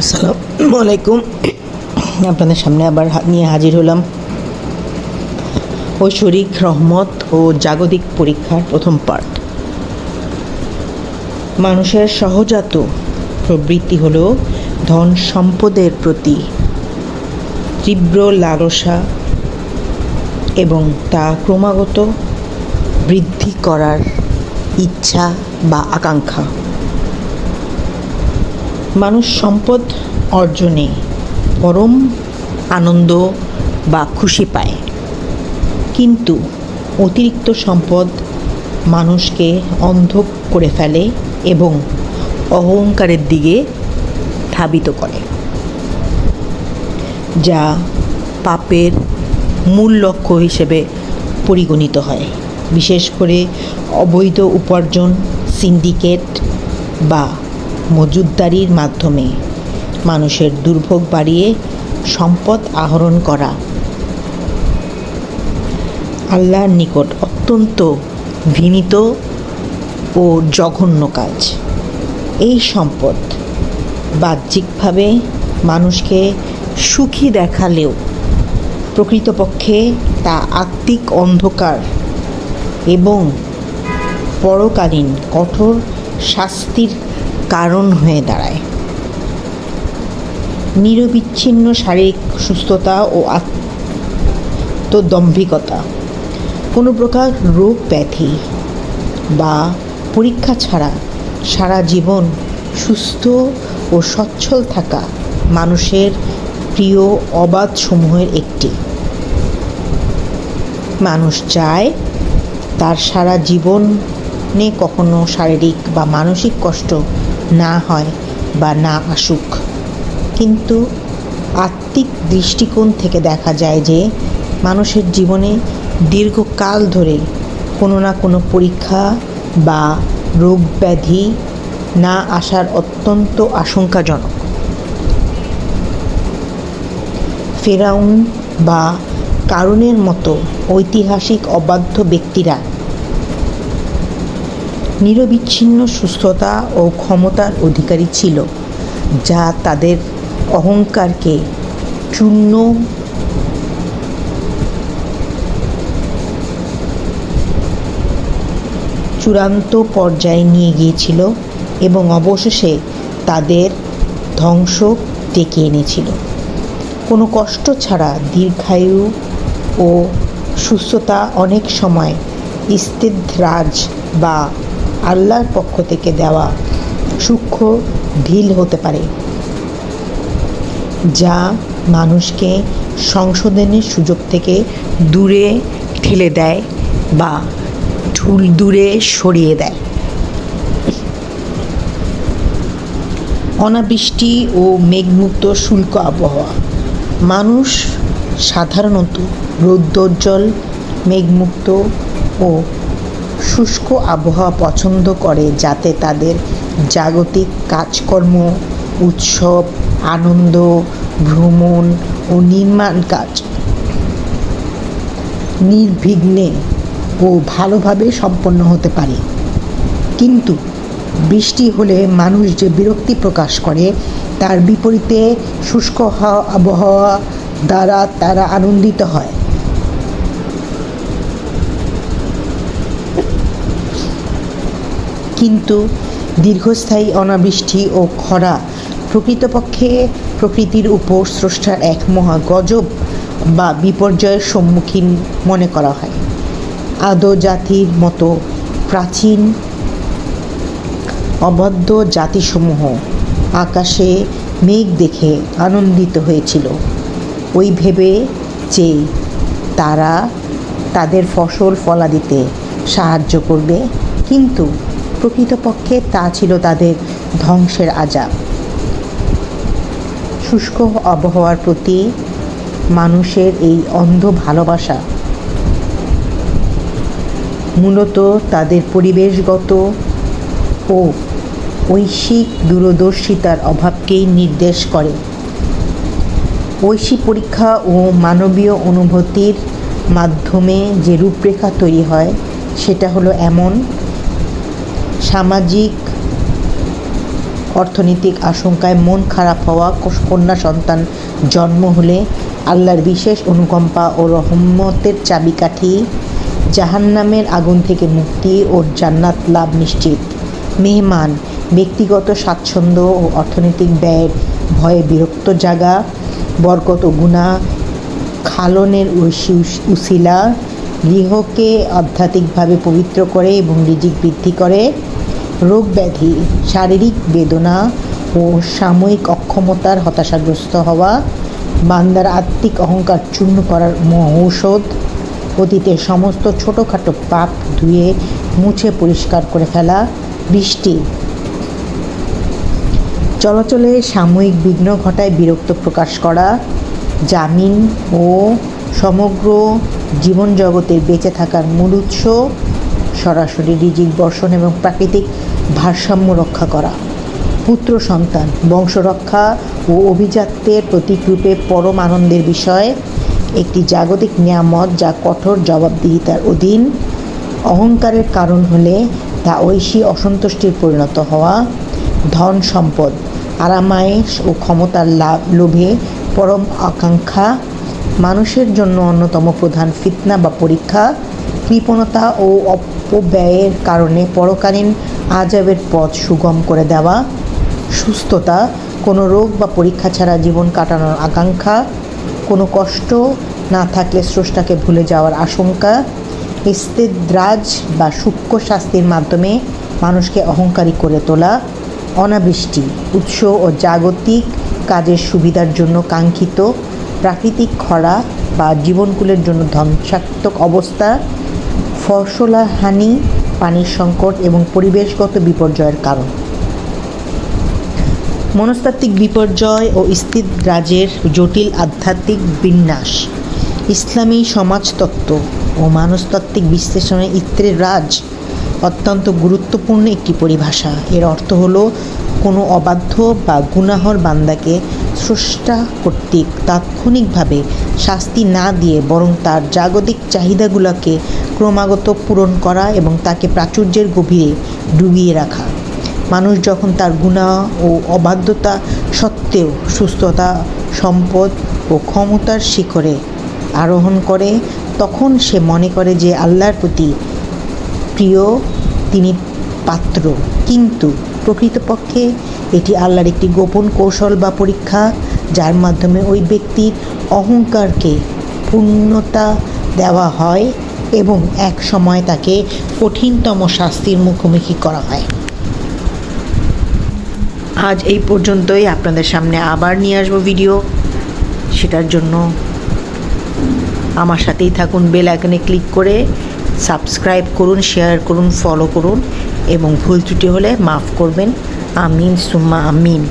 আসসালামু আলাইকুম। আপনাদের সামনে আবার নিয়ে হাজির হলাম ঐশ্বরিক রহমত ও জাগতিক পরীক্ষার প্রথম পার্ট। মানুষের সহজাত প্রবৃত্তি হল ধন সম্পদের প্রতি তীব্র লালসা এবং তা ক্রমাগত বৃদ্ধি করার ইচ্ছা বা আকাঙ্ক্ষা। মানুষ সম্পদ অর্জনে পরম আনন্দ বা খুশি পায়, কিন্তু অতিরিক্ত সম্পদ মানুষকে অন্ধ করে ফেলে এবং অহংকারের দিকে ধাবিত করে, যা পাপের মূল লক্ষ্য হিসেবে পরিগণিত হয়। বিশেষ করে অবৈধ উপার্জন, সিন্ডিকেট বা মজুতদারির মাধ্যমে মানুষের দুর্ভোগ বাড়িয়ে সম্পদ আহরণ করা আল্লাহর নিকট অত্যন্ত ঘৃণিত ও জঘন্য কাজ। এই সম্পদ বাহ্যিকভাবে মানুষকে সুখী দেখালেও প্রকৃতপক্ষে তা আত্মিক অন্ধকার এবং পরকালীন কঠোর শাস্তির কারণ হয়ে দাঁড়ায়। নিরবিচ্ছিন্ন শারীরিক সুস্থতা ও আত্মদম্ভিকতা, কোনো প্রকার রোগ ব্যাধি বা পরীক্ষা ছাড়া সারা জীবন সুস্থ ও সচ্ছল থাকা মানুষের প্রিয় অবাধসমূহের একটি। মানুষ চায় তার সারা জীবনে কখনো শারীরিক বা মানসিক কষ্ট না হয় বা না আসুক, কিন্তু আত্মিক দৃষ্টিকোণ থেকে দেখা যায় যে মানুষের জীবনে দীর্ঘকাল ধরে কোনো না কোনো পরীক্ষা বা রোগ ব্যাধি না আসার অত্যন্ত আশঙ্কাজনক। ফেরাউন বা কারুনের মতো ঐতিহাসিক অবাধ্য ব্যক্তিরা নিরবিচ্ছিন্ন সুস্থতা ও ক্ষমতার অধিকারী ছিল, যা তাদের অহংকারকে চূড়ান্ত পর্যায়ে নিয়ে গিয়েছিল এবং অবশেষে তাদের ধ্বংস ডেকে এনেছিল। কোনো কষ্ট ছাড়া দীর্ঘায়ু ও সুস্থতা অনেক সময় ইস্তেদরাজ বা আল্লাহর পক্ষ থেকে দেওয়া সূক্ষ্ম ঢিল হতে পারে, যা মানুষকে সংশোধনের সুযোগ থেকে দূরে ঠেলে দেয় বা দূরে সরিয়ে দেয়। অনাবৃষ্টি ও মেঘমুক্ত শুষ্ক আবহাওয়া। মানুষ সাধারণত রৌদ্রোজ্জ্বল, মেঘমুক্ত ও শুষ্ক আবহাওয়া পছন্দ করে, যাতে তাদের জাগতিক কাজকর্ম, উৎসব, আনন্দ, ভ্রমণ ও নির্মাণ কাজ নির্বিঘ্নে ও ভালোভাবে সম্পন্ন হতে পারে। কিন্তু বৃষ্টি হলে মানুষ যে বিরক্তি প্রকাশ করে, তার বিপরীতে শুষ্ক আবহাওয়া দ্বারা তারা আনন্দিত হয়। কিন্তু দীর্ঘস্থায়ী অনাবৃষ্টি ও খরা প্রকৃতপক্ষে প্রকৃতির উপর স্রষ্টার এক মহা গজব বা বিপর্যয়ের সম্মুখীন মনে করা হয়। আদো জাতির মতো প্রাচীন অবাধ্য জাতিসমূহ আকাশে মেঘ দেখে আনন্দিত হয়েছিল, ওই ভেবে যে তারা তাদের ফসল ফলাদিতে সাহায্য করবে, কিন্তু প্রকৃতপক্ষে তা ছিল তাদের ধ্বংসের আযাব। শুষ্ক আবহাওয়ার প্রতি মানুষের এই অন্ধ ভালোবাসা মূলত তাদের পরিবেশগত ও ঐশিক দূরদর্শিতার অভাবকেই নির্দেশ করে। ঐশী পরীক্ষা ও মানবীয় অনুভূতির মাধ্যমে যে রূপরেখা তৈরি হয়, সেটা হলো এমন সামাজিক অর্থনৈতিক আশঙ্কায় মন খারাপ হওয়া, কন্যা সন্তান জন্ম হলে আল্লাহর বিশেষ অনুকম্পা ও রহমতের চাবিকাঠি, জাহান্নামের আগুন থেকে মুক্তি ও জান্নাত লাভ নিশ্চিত। মেহমান, ব্যক্তিগত স্বাচ্ছন্দ্য ও অর্থনৈতিক ব্যয়ের ভয়ে বিরক্ত জাগা, বরকত ও গুনাহ খালনের উসিলা, গৃহকে আধ্যাত্মিকভাবে পবিত্র করে এবং রিজিক বৃদ্ধি করে। রোগ ব্যাধি, শারীরিক বেদনা ও সাময়িক অক্ষমতার হতাশাগ্রস্ত হওয়া, বান্দার আত্মিক অহংকার চূর্ণ করার মহৌষধ, অতীতের সমস্ত ছোটোখাটো পাপ ধুয়ে মুছে পরিষ্কার করে ফেলা। বৃষ্টি, চলাচলে সাময়িক বিঘ্ন ঘটায় বিরক্ত প্রকাশ করা। জামিন ও সমগ্র জীবন জগতের বেঁচে থাকার মূল উৎস, সরাসরি রিজিক বর্ষণ এবং প্রাকৃতিক ভারসাম্য রক্ষা করা। পুত্র সন্তান, বংশরক্ষা ও অভিজাত্যের প্রতীকরূপে পরম আনন্দের বিষয়, একটি জাগতিক নিয়ামত যা কঠোর জবাবদিহিতার অধীন। অহংকারের কারণ হলে তা ঐশী অসন্তুষ্টির পরিণত হওয়া। ধন সম্পদ, আরামায়েশ ও ক্ষমতার লোভে পরম আকাঙ্ক্ষা, মানুষের জন্য অন্যতম প্রধান ফিতনা বা পরীক্ষা। কৃপণতা ও অপব্যয়ের কারণে পরকালীন আযাবের পথ সুগম করে দেওয়া। সুস্থতা, কোনো রোগ বা পরীক্ষা ছাড়া জীবন কাটানোর আকাঙ্ক্ষা, কোনো কষ্ট না থাকলে স্রষ্টাকে ভুলে যাওয়ার আশঙ্কা। ইস্তেদ্রাজ বা সূক্ষ্ম শাস্তির মাধ্যমে মানুষকে অহংকারী করে তোলা। অনাবৃষ্টি, উৎস ও জাগতিক কাজের সুবিধার জন্য কাঙ্ক্ষিত প্রাকৃতিক খরা বা জীবনকুলের জন্য ধ্বংসাত্মক অবস্থা। ফসলহানি, পানির সংকট এবং পরিবেশগত বিপর্যয়ের কারণ। মনস্তাত্ত্বিক বিপর্যয় ও ইস্তিদ্রাজের জটিল আধ্যাত্মিক বিন্যাস। ইসলামী সমাজতত্ত্ব ও মানসতাত্ত্বিক বিশ্লেষণে ইস্তিদ্রাজ অত্যন্ত গুরুত্বপূর্ণ একটি পরিভাষা। এর অর্থ হলো কোনো অবাধ্য বা গুনাহর বান্দাকে স্রষ্টা কর্তৃক তাৎক্ষণিকভাবে শাস্তি না দিয়ে বরং তার জাগতিক চাহিদাগুলোকে ক্রমাগত পূরণ করা এবং তাকে প্রাচুর্যের গভীরে ডুবিয়ে রাখা। মানুষ যখন তার গুনাহ ও অবাধ্যতা সত্ত্বেও সুস্থতা, সম্পদ ও ক্ষমতার শিখরে আরোহণ করে, তখন সে মনে করে যে আল্লাহর প্রতি প্রিয়, তিনি পাত্র। কিন্তু প্রকৃতপক্ষে এটি আল্লাহর একটি গোপন কৌশল বা পরীক্ষা, যার মাধ্যমে ওই ব্যক্তির অহংকারকে পূর্ণতা দেওয়া হয় এবং এক সময় তাকে কঠিনতম শাস্তির মুখোমুখি করা হয়। আজ এই পর্যন্তই। আপনাদের সামনে আবার নিয়ে আসবো ভিডিও। সেটার জন্য আমার সাথেই থাকুন, বেল আইকনে ক্লিক করে সাবস্ক্রাইব করুন, শেয়ার করুন, ফলো করুন এবং ভুল ত্রুটি হলে মাফ করবেন। আমিন সুম্মা আমিন।